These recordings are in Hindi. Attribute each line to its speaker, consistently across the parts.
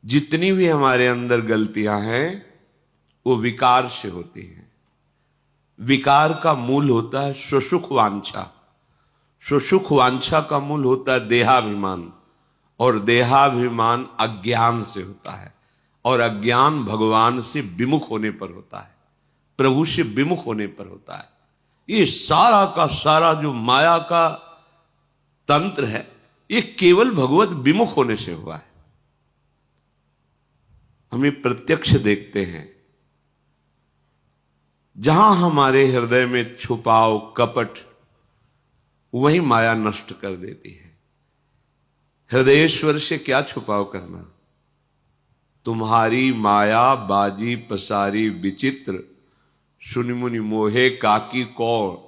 Speaker 1: जितनी भी हमारे अंदर गलतियां हैं वो विकार से होती हैं। विकार का मूल होता है स्वसुख वांछा, स्वसुख वांछा का मूल होता है देहाभिमान, और देहाभिमान अज्ञान से होता है, और अज्ञान भगवान से विमुख होने पर होता है, प्रभु से विमुख होने पर होता है। ये सारा का सारा जो माया का तंत्र है ये केवल भगवत विमुख होने से हुआ है। हमें प्रत्यक्ष देखते हैं, जहां हमारे हृदय में छुपाव कपट, वही माया नष्ट कर देती है। हृदयेश्वर से क्या छुपाव करना? तुम्हारी माया बाजी पसारी विचित्र, सुनि मुनि मोहे काकी कौर,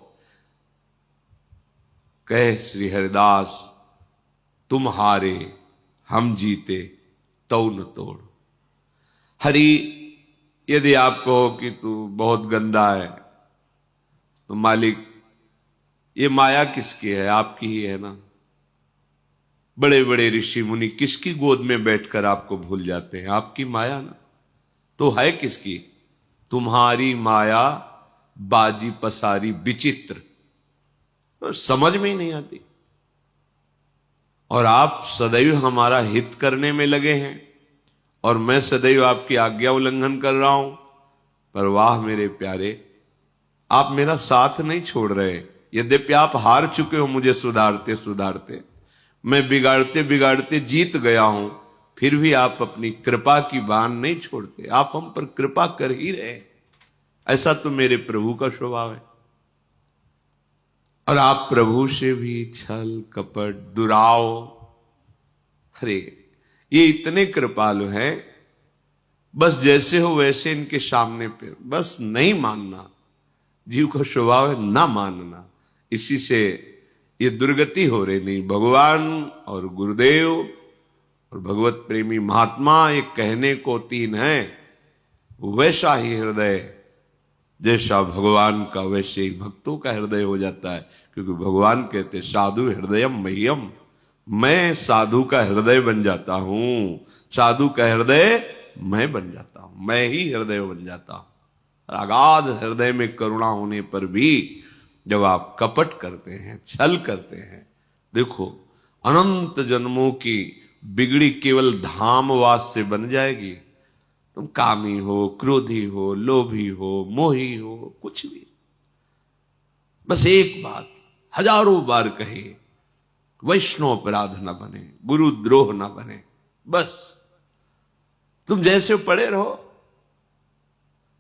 Speaker 1: कह श्री हरिदास तुम हारे हम जीते तौ न तोड़। हरि यदि आप कहो कि तू बहुत गंदा है, तो मालिक ये माया किसकी है? आपकी ही है ना। बड़े बड़े ऋषि मुनि किसकी गोद में बैठकर आपको भूल जाते हैं? आपकी माया ना। तो है किसकी? तुम्हारी माया बाजी पसारी विचित्र, तो समझ में ही नहीं आती। और आप सदैव हमारा हित करने में लगे हैं, और मैं सदैव आपकी आज्ञा उल्लंघन कर रहा हूं। पर वाह मेरे प्यारे, आप मेरा साथ नहीं छोड़ रहे। यद्यपि आप हार चुके हो मुझे सुधारते सुधारते, मैं बिगाड़ते बिगाड़ते जीत गया हूं, फिर भी आप अपनी कृपा की बान नहीं छोड़ते। आप हम पर कृपा कर ही रहे। ऐसा तो मेरे प्रभु का स्वभाव है। और आप प्रभु से भी छल कपट दुराव, अरे ये इतने कृपालु हैं, बस जैसे हो वैसे इनके सामने पे बस नहीं मानना। जीव का स्वभाव है ना मानना, इसी से ये दुर्गति हो रही। नहीं, भगवान और गुरुदेव और भगवत प्रेमी महात्मा ये कहने को तीन है। वैसा ही हृदय जैसा भगवान का, वैसे ही भक्तों का हृदय हो जाता है। क्योंकि भगवान कहते साधु हृदयम मह्यम, मैं साधु का हृदय बन जाता हूं। साधु का हृदय मैं बन जाता हूं, मैं ही हृदय बन जाता हूं। अगाध हृदय में करुणा होने पर भी जब आप कपट करते हैं, छल करते हैं, देखो अनंत जन्मों की बिगड़ी केवल धामवास से बन जाएगी। तुम कामी हो, क्रोधी हो, लोभी हो, मोही हो, कुछ भी, बस एक बात हजारों बार कही, वैष्णव अपराध न बने, गुरु द्रोह न बने। बस तुम जैसे पड़े रहो।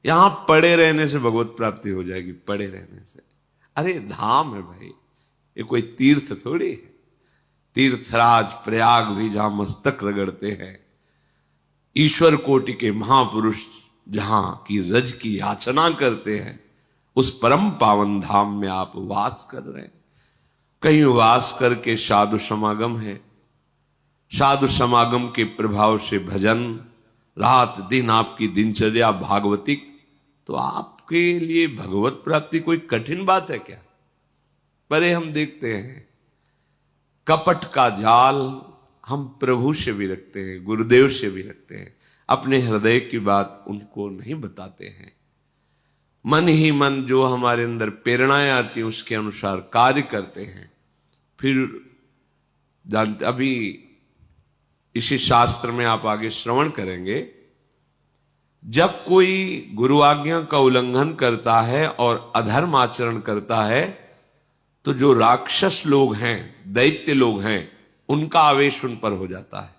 Speaker 1: यहां पड़े रहने से भगवत प्राप्ति हो जाएगी, पड़े रहने से। अरे धाम है भाई, ये कोई तीर्थ थोड़ी है। तीर्थराज प्रयाग भी जहां मस्तक रगड़ते हैं, ईश्वर कोटि के महापुरुष जहां की रज की याचना करते हैं, उस परम पावन धाम में आप वास कर रहे हैं। कहीं वास करके साधु समागम है, साधु समागम के प्रभाव से भजन, रात दिन आपकी दिनचर्या भागवतिक, तो आपके लिए भगवत प्राप्ति कोई कठिन बात है क्या? परे हम देखते हैं कपट का जाल हम प्रभु से भी रखते हैं, गुरुदेव से भी रखते हैं। अपने हृदय की बात उनको नहीं बताते हैं। मन ही मन जो हमारे अंदर प्रेरणाएं आती हैं उसके अनुसार कार्य करते हैं। फिर जानते, अभी इसी शास्त्र में आप आगे श्रवण करेंगे, जब कोई गुरु आज्ञा का उल्लंघन करता है और अधर्म आचरण करता है, तो जो राक्षस लोग हैं, दैत्य लोग हैं, उनका आवेश उन पर हो जाता है।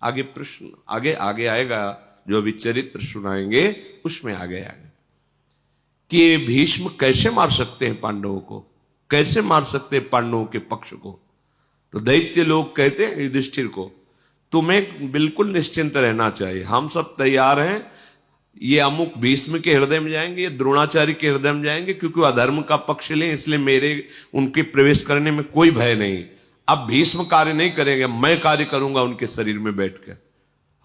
Speaker 1: आगे प्रश्न आगे आएगा, जो अभी चरित्र सुनाएंगे उसमें आगे आएगा कि ये भीष्म कैसे मार सकते हैं पांडवों को, कैसे मार सकते हैं पांडवों के पक्ष को। तो दैत्य लोग कहते हैं युधिष्ठिर को, तुम्हें बिल्कुल निश्चिंत रहना चाहिए, हम सब तैयार हैं। ये अमुक भीष्म के हृदय में जाएंगे, ये द्रोणाचार्य के हृदय में जाएंगे, क्योंकि वो अधर्म का पक्ष लें, इसलिए मेरे उनके प्रवेश करने में कोई भय नहीं। अब भीष्म कार्य नहीं करेंगे, मैं कार्य करूंगा उनके शरीर में बैठकर।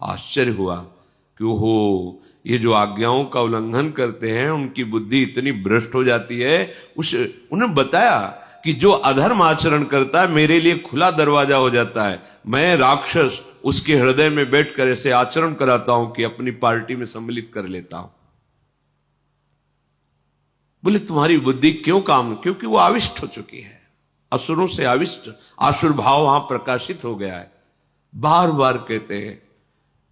Speaker 1: आश्चर्य हुआ कि हो, ये जो आज्ञाओं का उल्लंघन करते हैं उनकी बुद्धि इतनी भ्रष्ट हो जाती है। उन्हें बताया कि जो अधर्म आचरण करता है मेरे लिए खुला दरवाजा हो जाता है। मैं राक्षस उसके हृदय में बैठकर ऐसे आचरण कराता हूं कि अपनी पार्टी में सम्मिलित कर लेता हूं। बोले तुम्हारी बुद्धि क्यों काम? क्योंकि वो आविष्ट हो चुकी है, असुरों से आविष्ट, आसुर भाव वहां प्रकाशित हो गया है। बार बार कहते हैं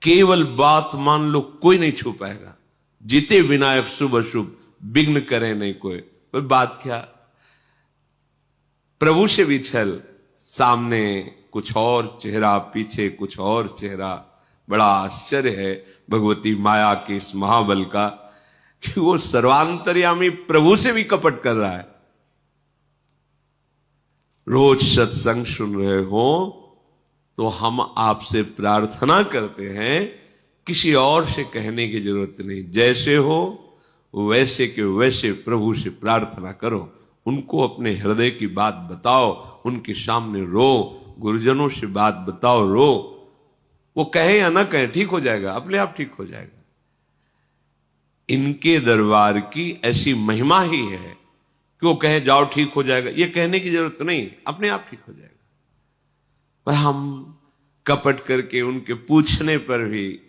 Speaker 1: केवल बात मान लो, कोई नहीं छू पाएगा। जीते विनायक शुभ अशुभ, विघ्न करे नहीं कोई। पर बात क्या, प्रभु से भी छल, सामने कुछ और चेहरा, पीछे कुछ और चेहरा। बड़ा आश्चर्य है भगवती माया के इस महाबल का कि वो सर्वांतर्यामी प्रभु से भी कपट कर रहा है। रोज सत्संग सुन रहे हो तो हम आपसे प्रार्थना करते हैं, किसी और से कहने की जरूरत नहीं। जैसे हो वैसे के वैसे प्रभु से प्रार्थना करो, उनको अपने हृदय की बात बताओ, उनके सामने रो, गुरुजनों से बात बताओ, रो। वो कहे या ना कहे, ठीक हो जाएगा, अपने आप ठीक हो जाएगा। इनके दरबार की ऐसी महिमा ही है कि वो कहे जाओ ठीक हो जाएगा, ये कहने की जरूरत नहीं, अपने आप ठीक हो जाएगा। पर हम कपट करके उनके पूछने पर भी,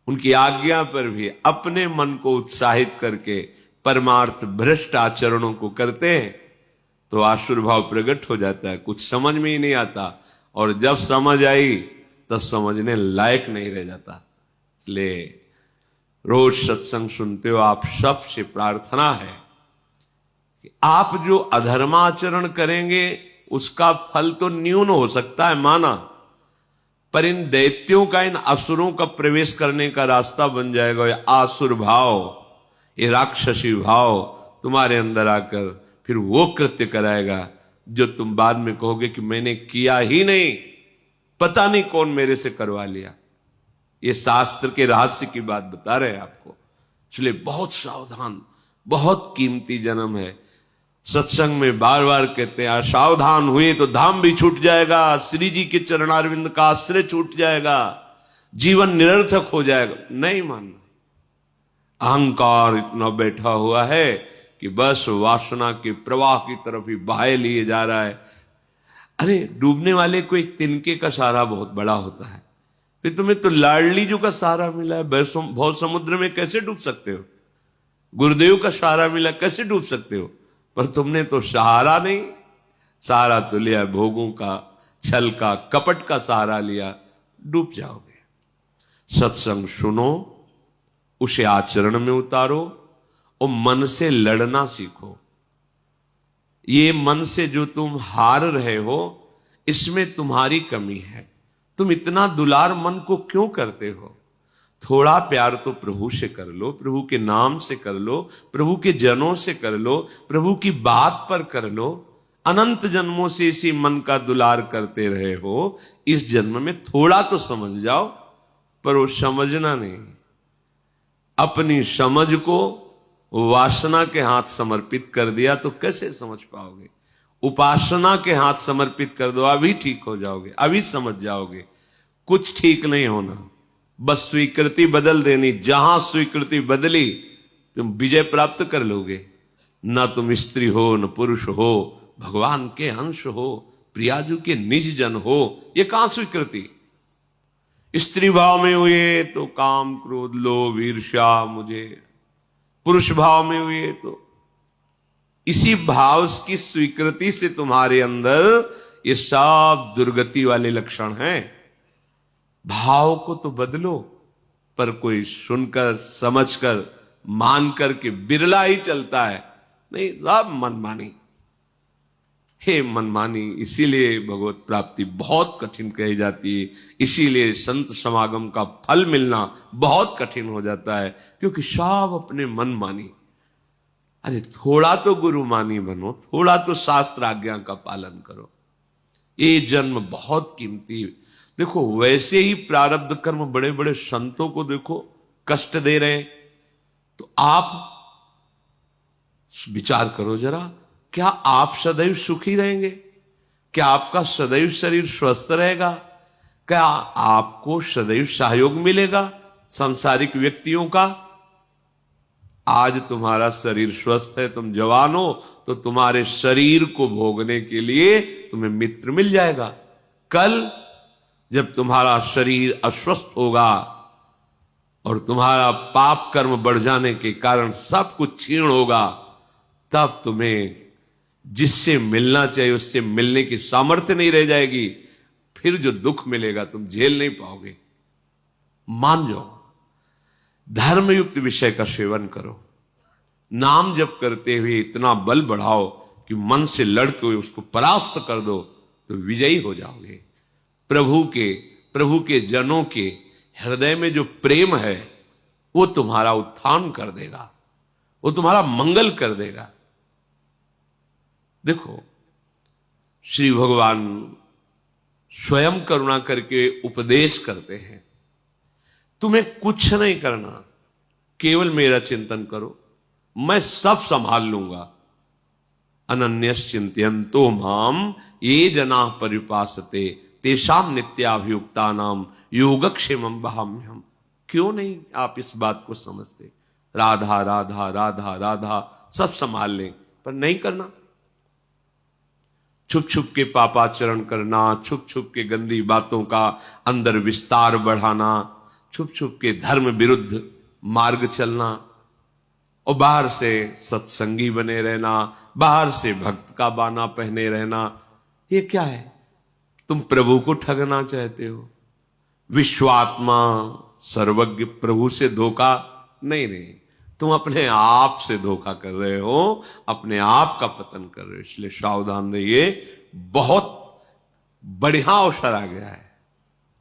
Speaker 1: उनकी आज्ञा पर भी अपने मन को उत्साहित करके परमार्थ भ्रष्ट आचरणों को करते हैं तो आसुर भाव प्रकट हो जाता है, कुछ समझ में ही नहीं आता। और जब समझ आई तब समझने लायक नहीं रह जाता। इसलिए रोज सत्संग सुनते हो, आप सबसे प्रार्थना है कि आप जो अधर्माचरण करेंगे उसका फल तो न्यून हो सकता है माना, पर इन दैत्यों का, इन असुरों का प्रवेश करने का रास्ता बन जाएगा। ये आसुर भाव, ये राक्षसी भाव तुम्हारे अंदर आकर फिर वो कृत्य कराएगा जो तुम बाद में कहोगे कि मैंने किया ही नहीं, पता नहीं कौन मेरे से करवा लिया। ये शास्त्र के रहस्य की बात बता रहे हैं आपको। इसलिए बहुत सावधान, बहुत कीमती जन्म है। सत्संग में बार बार कहते हैं सावधान हुए तो धाम भी छूट जाएगा, श्री जी के चरणारविंद का आश्रय छूट जाएगा, जीवन निरर्थक हो जाएगा। नहीं मानना। अहंकार इतना बैठा हुआ है कि बस वासना के प्रवाह की तरफ ही बहाए लिए जा रहा है। अरे डूबने वाले को एक तिनके का सहारा बहुत बड़ा होता है, फिर तुम्हें तो लाडली जो का सहारा मिला है, भव समुद्र में कैसे डूब सकते हो? गुरुदेव का सहारा मिला, कैसे डूब सकते हो? पर तुमने तो सहारा नहीं, सहारा तो लिया भोगों का, छल का, कपट का सहारा लिया, डूब जाओगे। सत्संग सुनो, उसे आचरण में उतारो और मन से लड़ना सीखो। ये मन से जो तुम हार रहे हो, इसमें तुम्हारी कमी है। तुम इतना दुलार मन को क्यों करते हो? थोड़ा प्यार तो प्रभु से कर लो, प्रभु के नाम से कर लो, प्रभु के जनों से कर लो, प्रभु की बात पर कर लो। अनंत जन्मों से इसी मन का दुलार करते रहे हो, इस जन्म में थोड़ा तो समझ जाओ। पर वो समझना नहीं, अपनी समझ को वासना के हाथ समर्पित कर दिया तो कैसे समझ पाओगे? उपासना के हाथ समर्पित कर दो, अभी ठीक हो जाओगे, अभी समझ जाओगे। कुछ ठीक नहीं होना, बस स्वीकृति बदल देनी। जहां स्वीकृति बदली तुम विजय प्राप्त कर लोगे। ना तुम स्त्री हो, न पुरुष हो, भगवान के अंश हो, प्रियाजू के निज जन हो, ये कहां स्वीकृति? स्त्री भाव में हुए तो काम, क्रोध, लोभ, ईर्ष्या मुझे, पुरुष भाव में हुए तो इसी भाव की स्वीकृति से तुम्हारे अंदर ये सब दुर्गति वाले लक्षण हैं। भाव को तो बदलो, पर कोई सुनकर, समझकर, मानकर के बिरला ही चलता है। नहीं, सब मनमानी। हे मनमानी, इसीलिए भगवत प्राप्ति बहुत कठिन कही जाती है, इसीलिए संत समागम का फल मिलना बहुत कठिन हो जाता है, क्योंकि सब अपने मनमानी। अरे थोड़ा तो गुरुमानी बनो, थोड़ा तो शास्त्र आज्ञा का पालन करो। ये जन्म बहुत कीमती। देखो वैसे ही प्रारब्ध कर्म बड़े बड़े संतों को देखो कष्ट दे रहे हैं, तो आप विचार करो जरा, क्या आप सदैव सुखी रहेंगे? क्या आपका सदैव शरीर स्वस्थ रहेगा? क्या आपको सदैव सहयोग मिलेगा सांसारिक व्यक्तियों का? आज तुम्हारा शरीर स्वस्थ है, तुम जवान हो, तो तुम्हारे शरीर को भोगने के लिए तुम्हें मित्र मिल जाएगा। कल जब तुम्हारा शरीर अस्वस्थ होगा और तुम्हारा पाप कर्म बढ़ जाने के कारण सब कुछ क्षीण होगा, तब तुम्हें जिससे मिलना चाहिए उससे मिलने की सामर्थ्य नहीं रह जाएगी। फिर जो दुख मिलेगा तुम झेल नहीं पाओगे। मान जाओ, धर्मयुक्त विषय का सेवन करो, नाम जप करते हुए इतना बल बढ़ाओ कि मन से लड़के उसको परास्त कर दो, तो विजयी हो जाओगे। प्रभु के जनों के हृदय में जो प्रेम है वो तुम्हारा उत्थान कर देगा, वो तुम्हारा मंगल कर देगा। देखो, श्री भगवान स्वयं करुणा करके उपदेश करते हैं, तुम्हें कुछ नहीं करना, केवल मेरा चिंतन करो, मैं सब संभाल लूंगा। अनन्यस चिंतयन्तो माम ये जना परिपासते तेषाम नित्याभियुक्ता नाम योगक्षेमं वहाम्यहम्। क्यों नहीं आप इस बात को समझते? राधा राधा राधा राधा सब संभाल लें, पर नहीं करना। छुप छुप के पापाचरण करना, छुप छुप के गंदी बातों का अंदर विस्तार बढ़ाना, छुप छुप के धर्म विरुद्ध मार्ग चलना, और बाहर से सत्संगी बने रहना, बाहर से भक्त का बाना पहने रहना, ये क्या है? तुम प्रभु को ठगना चाहते हो। विश्वात्मा सर्वज्ञ प्रभु से धोखा नहीं, तुम अपने आप से धोखा कर रहे हो, अपने आप का पतन कर रहे हो। इसलिए सावधान रहिए, बहुत बढ़िया अवसर आ गया है,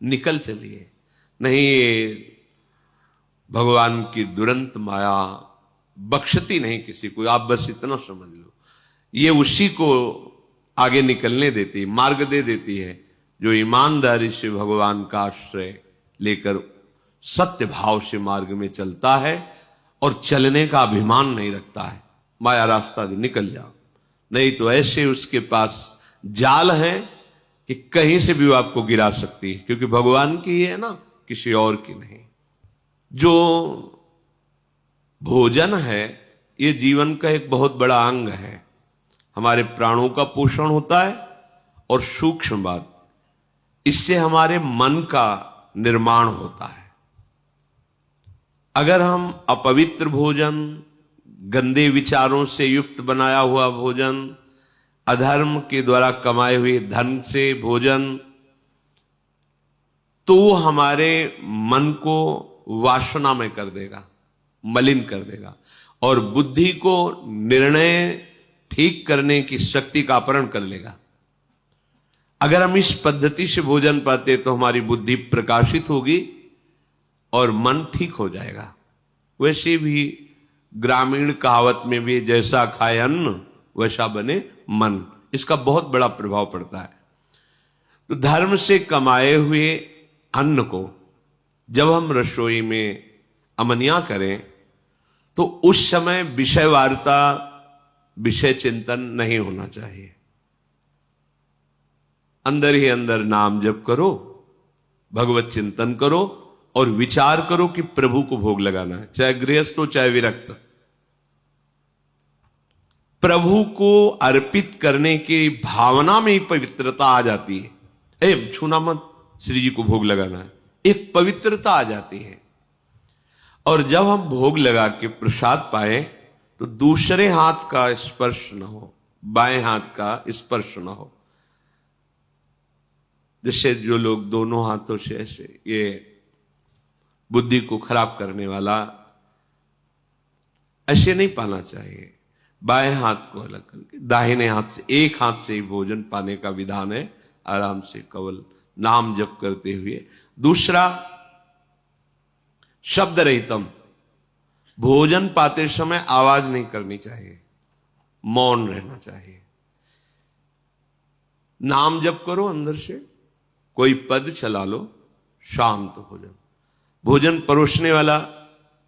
Speaker 1: निकल चलिए। नहीं, भगवान की दुरंत माया बख्शती नहीं किसी को, आप बस इतना समझ लो। ये उसी को आगे निकलने देती, मार्ग दे देती है, जो ईमानदारी से भगवान का आश्रय लेकर सत्य भाव से मार्ग में चलता है और चलने का अभिमान नहीं रखता है। माया रास्ता निकल जाओ, नहीं तो ऐसे उसके पास जाल है कि कहीं से भी वो आपको गिरा सकती है, क्योंकि भगवान की है ना, किसी और की नहीं। जो भोजन है ये जीवन का एक बहुत बड़ा अंग है, हमारे प्राणों का पोषण होता है, और सूक्ष्म बात, इससे हमारे मन का निर्माण होता है। अगर हम अपवित्र भोजन, गंदे विचारों से युक्त बनाया हुआ भोजन, अधर्म के द्वारा कमाए हुए धन से भोजन, तो वो हमारे मन को वासना में कर देगा, मलिन कर देगा, और बुद्धि को निर्णय ठीक करने की शक्ति का अपहरण कर लेगा। अगर हम इस पद्धति से भोजन पाते तो हमारी बुद्धि प्रकाशित होगी और मन ठीक हो जाएगा। वैसे भी ग्रामीण कहावत में भी जैसा खाए अन्न वैसा बने मन, इसका बहुत बड़ा प्रभाव पड़ता है। तो धर्म से कमाए हुए अन्न को जब हम रसोई में अमनिया करें तो उस समय विषय वार्ता, विषय चिंतन नहीं होना चाहिए। अंदर ही अंदर नाम जप करो, भगवत चिंतन करो और विचार करो कि प्रभु को भोग लगाना है, चाहे गृहस्थ हो चाहे विरक्त। प्रभु को अर्पित करने की भावना में ही पवित्रता आ जाती है। छूना मत, श्री जी को भोग लगाना है, एक पवित्रता आ जाती है। और जब हम भोग लगा के प्रसाद पाए तो दूसरे हाथ का स्पर्श न हो, बाएं हाथ का स्पर्श न हो। जैसे जो लोग दोनों हाथों से ऐसे, ये बुद्धि को खराब करने वाला, ऐसे नहीं पाना चाहिए। बाएं हाथ को अलग करके दाहिने हाथ से, एक हाथ से ही भोजन पाने का विधान है, आराम से केवल नाम जप करते हुए। दूसरा, शब्द रहितम, भोजन पाते समय आवाज नहीं करनी चाहिए, मौन रहना चाहिए। नाम जप करो अंदर से, कोई पद चला लो, शांत हो जाओ। भोजन परोसने वाला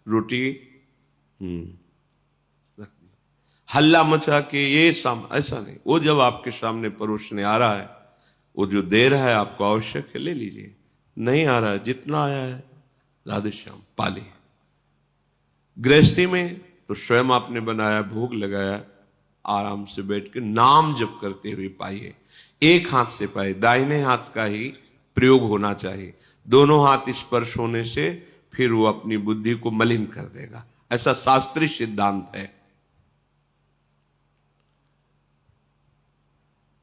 Speaker 1: रोटी हल्ला मचा के ये ऐसा नहीं, वो जब आपके सामने परोसने आ रहा है, वो जो दे रहा है आपको आवश्यक है, ले लीजिए। नहीं आ रहा है, जितना आया है राधे श्याम पाली। गृहस्थी में तो स्वयं आपने बनाया, भोग लगाया, आराम से बैठ के नाम जप करते हुए पाइए। एक हाथ से पाए, दाहिने हाथ का ही प्रयोग होना चाहिए। दोनों हाथ स्पर्श होने से फिर वो अपनी बुद्धि को मलिन कर देगा, ऐसा शास्त्रीय सिद्धांत है।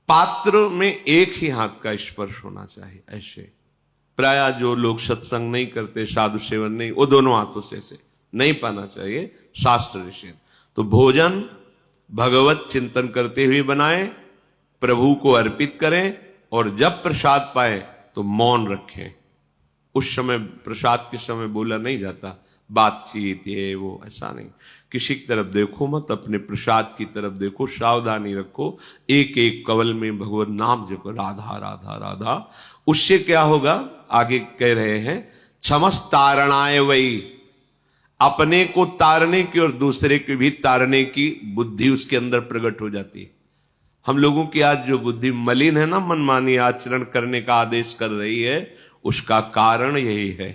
Speaker 1: पात्र में एक ही हाथ का स्पर्श होना चाहिए। ऐसे प्राय जो लोग सत्संग नहीं करते, साधु सेवन नहीं, वो दोनों हाथों से ऐसे नहीं पाना चाहिए, शास्त्र निषेध। तो भोजन भगवत चिंतन करते हुए बनाएं, प्रभु को अर्पित करें, और जब प्रसाद पाए तो मौन रखें। उस समय प्रसाद के समय बोला नहीं जाता, बातचीत ये वो ऐसा नहीं। किसी की तरफ देखो मत, अपने प्रसाद की तरफ देखो, सावधानी रखो, एक एक कवल में भगवत नाम जपो, राधा राधा राधा। उससे क्या होगा, आगे कह रहे हैं, क्षमस तारणाय वही, अपने को तारने की और दूसरे को भी तारने की बुद्धि उसके अंदर प्रकट हो जाती है। हम लोगों की आज जो बुद्धि मलिन है ना, मनमानी आचरण करने का आदेश कर रही है, उसका कारण यही है।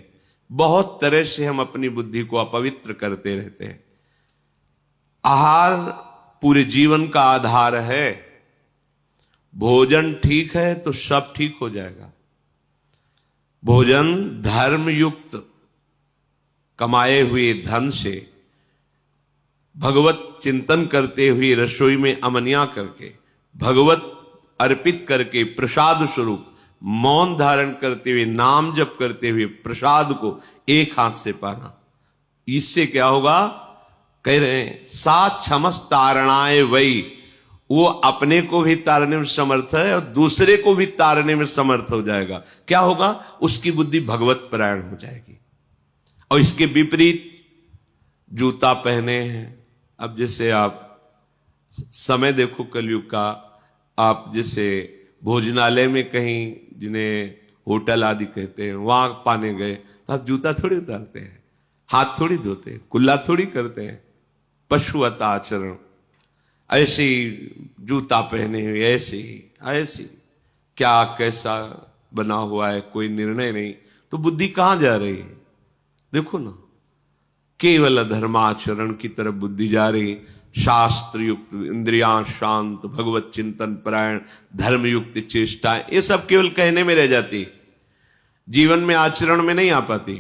Speaker 1: बहुत तरह से हम अपनी बुद्धि को अपवित्र करते रहते हैं। आहार पूरे जीवन का आधार है। भोजन ठीक है तो सब ठीक हो जाएगा। भोजन धर्म युक्त कमाए हुए धन से भगवत चिंतन करते हुए रसोई में अमनिया करके भगवत अर्पित करके प्रसाद स्वरूप मौन धारण करते हुए नाम जप करते हुए प्रसाद को एक हाथ से पाना। इससे क्या होगा, कह रहे हैं सात क्षमस तारणाए वही, वो अपने को भी तारने में समर्थ है और दूसरे को भी तारने में समर्थ हो जाएगा। क्या होगा, उसकी बुद्धि भगवत परायण हो जाएगी। और इसके विपरीत जूता पहने हैं। अब जैसे आप समय देखो कलयुग का, आप जैसे भोजनालय में कहीं, जिन्हें होटल आदि कहते हैं, वहां पाने गए तो आप जूता थोड़ी उतारते हैं, हाथ थोड़ी धोते हैं, कुल्ला थोड़ी करते हैं, पशुवत आचरण। ऐसे ही जूता पहने हुए, ऐसी क्या कैसा बना हुआ है, कोई निर्णय नहीं। तो बुद्धि कहां जा रही है, देखो ना, केवल धर्माचरण की तरफ बुद्धि जा रही। शास्त्र युक्त इंद्रियां शांत, भगवत चिंतन परायण, धर्म युक्त चेष्टा, ये सब केवल कहने में रह जाती, जीवन में आचरण में नहीं आ पाती,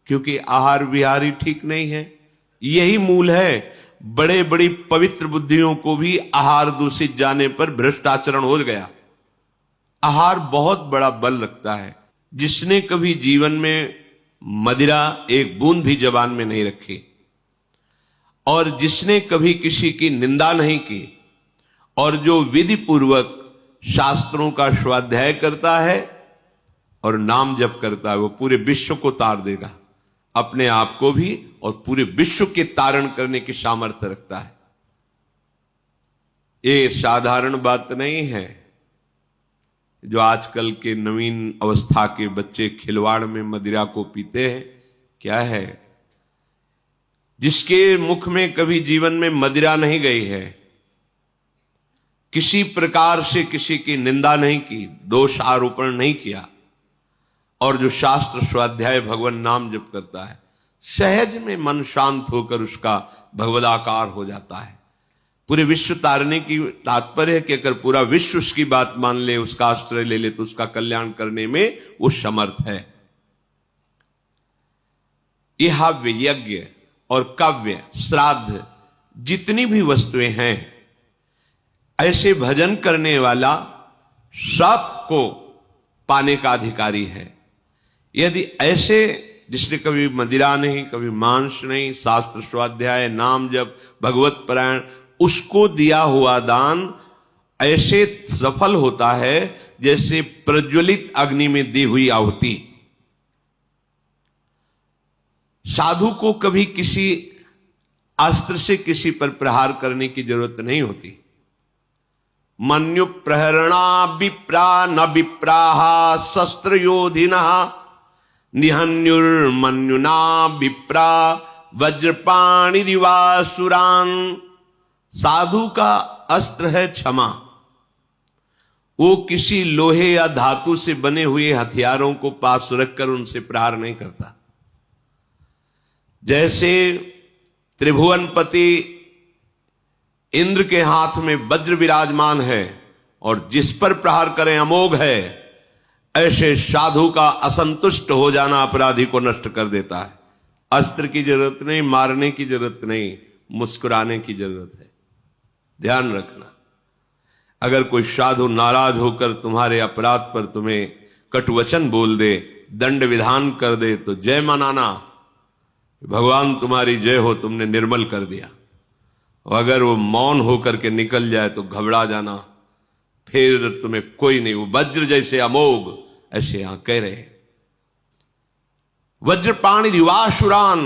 Speaker 1: क्योंकि आहार विहार ही ठीक नहीं है। यही मूल है। बड़े बड़ी पवित्र बुद्धियों को भी आहार दूषित जाने पर भ्रष्ट आचरण हो गया। आहार बहुत बड़ा बल रखता है। जिसने कभी जीवन में मदिरा एक बूंद भी जबान में नहीं रखी, और जिसने कभी किसी की निंदा नहीं की, और जो विधि पूर्वक शास्त्रों का स्वाध्याय करता है और नाम जप करता है, वो पूरे विश्व को तार देगा, अपने आप को भी और पूरे विश्व के तारण करने की सामर्थ्य रखता है। ये साधारण बात नहीं है। जो आजकल के नवीन अवस्था के बच्चे खिलवाड़ में मदिरा को पीते हैं, क्या है, जिसके मुख में कभी जीवन में मदिरा नहीं गई है, किसी प्रकार से किसी की निंदा नहीं की, दोष आरोपण नहीं किया, और जो शास्त्र स्वाध्याय भगवान नाम जप करता है, सहज में मन शांत होकर उसका भगवदाकार हो जाता है। पूरे विश्व तारने की तात्पर्य है कि अगर पूरा विश्व उसकी बात मान ले, उसका आश्रय ले ले, तो उसका कल्याण करने में वो समर्थ है। यह हव्य, यज्ञ और काव्य, श्राद्ध, जितनी भी वस्तुएं हैं, ऐसे भजन करने वाला सबको पाने का अधिकारी है। यदि ऐसे जिसने कभी मदिरा नहीं, कभी मांस नहीं, शास्त्र स्वाध्याय, नाम जप, भगवत परायण, उसको दिया हुआ दान ऐसे सफल होता है जैसे प्रज्वलित अग्नि में दी हुई आहुति। साधु को कभी किसी अस्त्र से किसी पर प्रहार करने की जरूरत नहीं होती। मन्यु प्रहरणा विप्रा न विप्राहा शस्त्र योधिना निहन्युर्मन्युना विप्रा वज्रपाणि दिवासुरान। साधु का अस्त्र है क्षमा। वो किसी लोहे या धातु से बने हुए हथियारों को पास रखकर उनसे प्रहार नहीं करता। जैसे त्रिभुवनपति इंद्र के हाथ में वज्र विराजमान है और जिस पर प्रहार करें अमोघ है, ऐसे साधु का असंतुष्ट हो जाना अपराधी को नष्ट कर देता है। अस्त्र की जरूरत नहीं, मारने की जरूरत नहीं, मुस्कुराने की जरूरत है। ध्यान रखना, अगर कोई साधु नाराज होकर तुम्हारे अपराध पर तुम्हें कटुवचन बोल दे, दंड विधान कर दे, तो जय मनाना, भगवान तुम्हारी जय हो, तुमने निर्मल कर दिया। और अगर वो मौन होकर के निकल जाए तो घबरा जाना, फिर तुम्हें कोई नहीं, वो वज्र जैसे अमोघ, ऐसे यहां कह रहे हैं। वज्रपाणि रिवासुरान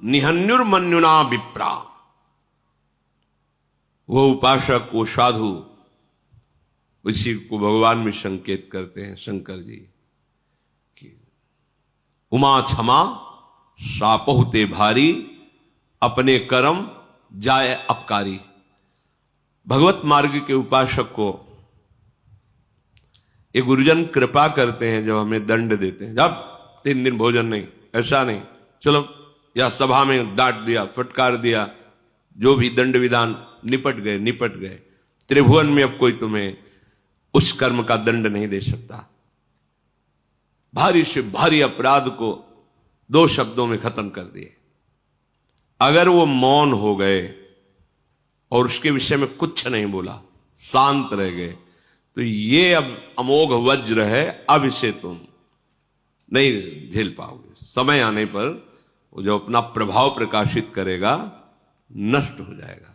Speaker 1: निहन्युर्मन्युना विप्रा। वो उपासक, वो साधु, उसी को भगवान में संकेत करते हैं शंकर जी कि उमा क्षमा सापहुते भारी, अपने कर्म जाए अपकारी। भगवत मार्ग के उपासक को ये गुरुजन कृपा करते हैं, जब हमें दंड देते हैं, जब 3 दिन भोजन नहीं, ऐसा नहीं, चलो, या सभा में डांट दिया, फटकार दिया, जो भी दंड विधान, निपट गए। त्रिभुवन में अब कोई तुम्हें उस कर्म का दंड नहीं दे सकता। भारी से भारी अपराध को 2 शब्दों में खत्म कर दिए। अगर वो मौन हो गए और उसके विषय में कुछ नहीं बोला, शांत रह गए, तो ये अब अमोघ वज्र है, अब इसे तुम नहीं झेल पाओगे। समय आने पर वो जो अपना प्रभाव प्रकाशित करेगा, नष्ट हो जाएगा।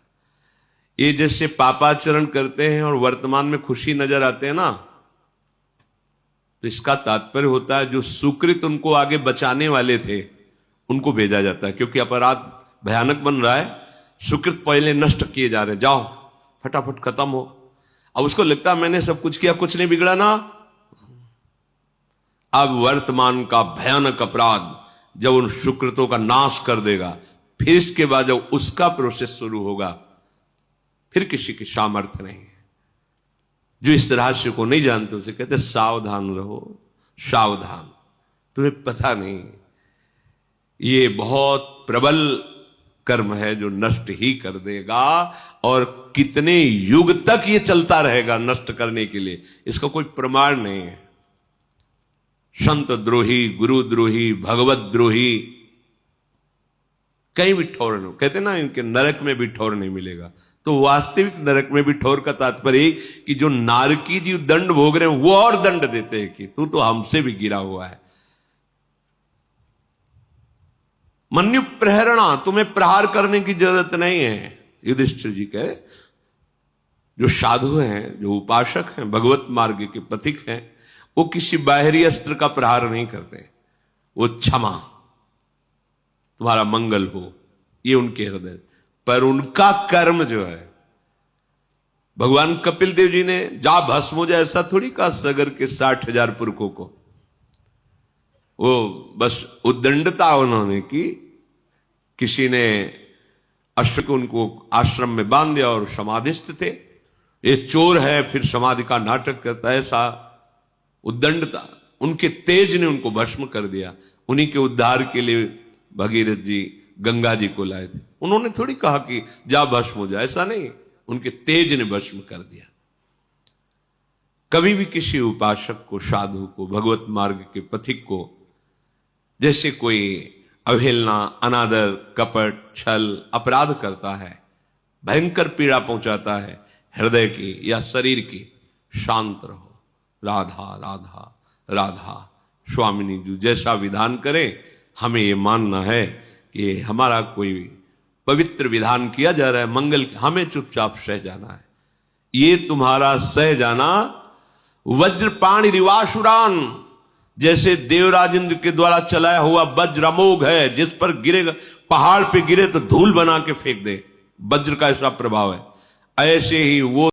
Speaker 1: ये जैसे पापाचरण करते हैं और वर्तमान में खुशी नजर आते हैं ना, तो इसका तात्पर्य होता है जो सुकृत उनको आगे बचाने वाले थे, उनको भेजा जाता है, क्योंकि अपराध भयानक बन रहा है, सुकृत पहले नष्ट किए जा रहे हैं, जाओ फटाफट खत्म हो। अब उसको लगता है मैंने सब कुछ किया, कुछ नहीं बिगड़ा ना। अब वर्तमान का भयानक अपराध जब उन सुकृतों का नाश कर देगा, फिर इसके बाद जब उसका प्रोसेस शुरू होगा, फिर किसी की सामर्थ्य नहीं है। जो इस रहस्य को नहीं जानते उसे कहते सावधान रहो, सावधान, तुम्हें पता नहीं, ये बहुत प्रबल कर्म है जो नष्ट ही कर देगा, और कितने युग तक ये चलता रहेगा नष्ट करने के लिए, इसका कोई प्रमाण नहीं है। संत द्रोही, गुरु द्रोही, भगवत द्रोही, कहीं भी ठौर नहीं, कहते ना इनके नरक में भी ठौर नहीं मिलेगा। तो वास्तविक नरक में भी ठौर का तात्पर्य कि जो नारकी जी दंड भोग रहे हैं, वो और दंड देते हैं कि तू तो हमसे भी गिरा हुआ है। मन्यु प्रहरणा, तुम्हें प्रहार करने की जरूरत नहीं है। युधिष्ठिर जी कहे, जो साधु हैं, जो उपासक हैं, भगवत मार्ग के पथिक हैं, वो किसी बाहरी अस्त्र का प्रहार नहीं करते। वो क्षमा, तुम्हारा मंगल हो, ये उनके हृदय। पर उनका कर्म जो है, भगवान कपिल देव जी ने जा भस्म हो जाए ऐसा थोड़ी कहा सगर के 60,000 पुरखों को। वो बस उद्दंडता उन्होंने की, किसी ने अश्व को उनको आश्रम में बांध दिया और समाधिस्थ थे, ये चोर है फिर समाधि का नाटक करता है, ऐसा उद्दंडता, उनके तेज ने उनको भस्म कर दिया। उन्हीं के उद्धार के लिए भगीरथ जी गंगा जी को लाए थे। उन्होंने थोड़ी कहा कि जा भस्म हो जाए, ऐसा नहीं, उनके तेज ने भस्म कर दिया। कभी भी किसी उपासक को, साधु को, भगवत मार्ग के पथिक को जैसे कोई अवहेलना, अनादर, कपट, छल, अपराध करता है, भयंकर पीड़ा पहुंचाता है हृदय की या शरीर की, शांत रहो। राधा राधा राधा, स्वामिनी जी जैसा विधान करे, हमें ये मानना है कि हमारा कोई पवित्र विधान किया जा रहा है मंगल, हमें चुपचाप सह जाना है। ये तुम्हारा सह जाना वज्रपाणि रिवासुरान, जैसे देवराज इंद्र के द्वारा चलाया हुआ वज्र अमोघ है, जिस पर गिरेगा, पहाड़ पे गिरे तो धूल बना के फेंक दे, वज्र का ऐसा प्रभाव है। ऐसे ही वो